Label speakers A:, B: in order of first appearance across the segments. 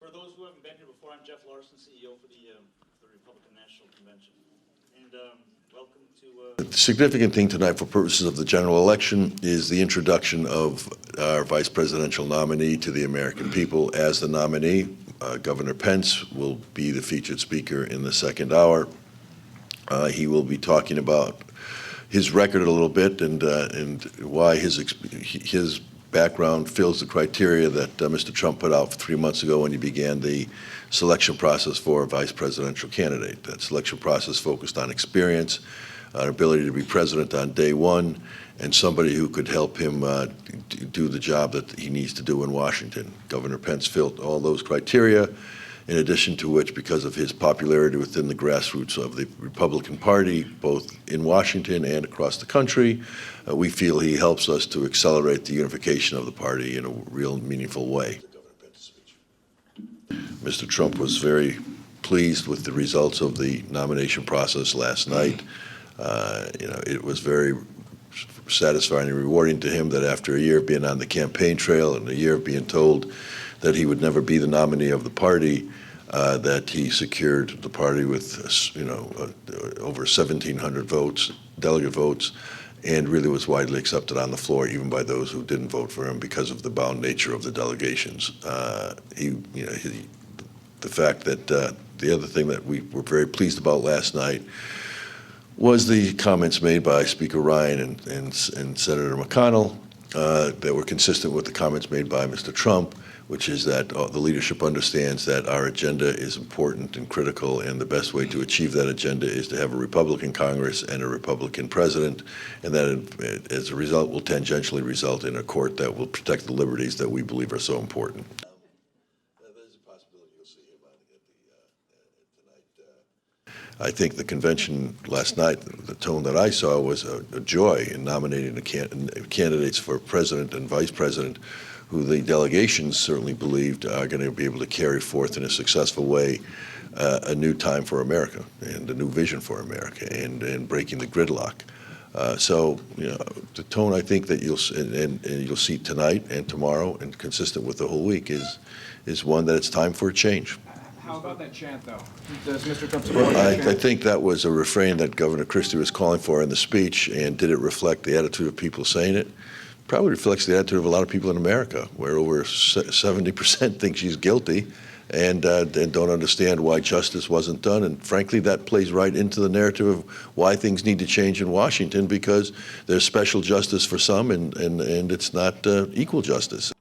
A: For those who haven't been here before, I'm Jeff Larson, CEO for the Republican National Convention. And welcome to...
B: The significant thing tonight for purposes of the general election is the introduction of our vice presidential nominee to the American people as the nominee. Governor Pence will be the featured speaker in the second hour. He will be talking about his record a little bit and why his background fills the criteria that Mr. Trump put out 3 months ago when he began the selection process for a vice presidential candidate. That selection process focused on experience, on ability to be president on day one, and somebody who could help him do the job that he needs to do in Washington. Governor Pence filled all those criteria, in addition to which, because of his popularity within the grassroots of the Republican Party, both in Washington and across the country, we feel he helps us to accelerate the unification of the party in a real meaningful way. Mr. Trump was very pleased with the results of the nomination process last night. It was very satisfying and rewarding to him that after a year of being on the campaign trail and a year of being told that he would never be the nominee of the party, that he secured the party with, over 1,700 votes, delegate votes, and really was widely accepted on the floor, even by those who didn't vote for him because of the bound nature of the delegations. The fact that the other thing that we were very pleased about last night was the comments made by Speaker Ryan and Senator McConnell that were consistent with the comments made by Mr. Trump, which is that the leadership understands that our agenda is important and critical, and the best way to achieve that agenda is to have a Republican Congress and a Republican president, and that as a result will tangentially result in a court that will protect the liberties that we believe are so important. There's a possibility you'll see him tonight. I think the convention last night, the tone that I saw was a joy in nominating the candidates for president and vice president, who the delegations certainly believed are going to be able to carry forth in a successful way a new time for America and a new vision for America and breaking the gridlock. So the tone I think that you'll see tonight and tomorrow and consistent with the whole week is one that it's time for a change.
C: How about that chant, though? Does Mr. Trump support
B: Well,
C: that chant?
B: I think that was a refrain that Governor Christie was calling for in the speech, and did it reflect the attitude of people saying it? Probably reflects the attitude of a lot of people in America, where over 70% think she's guilty and don't understand why justice wasn't done. And frankly, that plays right into the narrative of why things need to change in Washington, because there's special justice for some and it's not equal justice.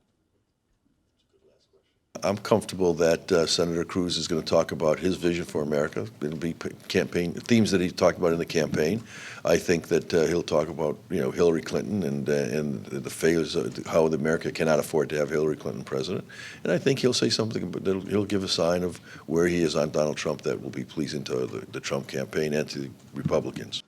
B: I'm comfortable that Senator Cruz is going to talk about his vision for America. It'll be campaign themes that he talked about in the campaign. I think that he'll talk about Hillary Clinton and the failures of how America cannot afford to have Hillary Clinton president. And I think he'll say something, but he'll give a sign of where he is on Donald Trump that will be pleasing to the Trump campaign and to the Republicans.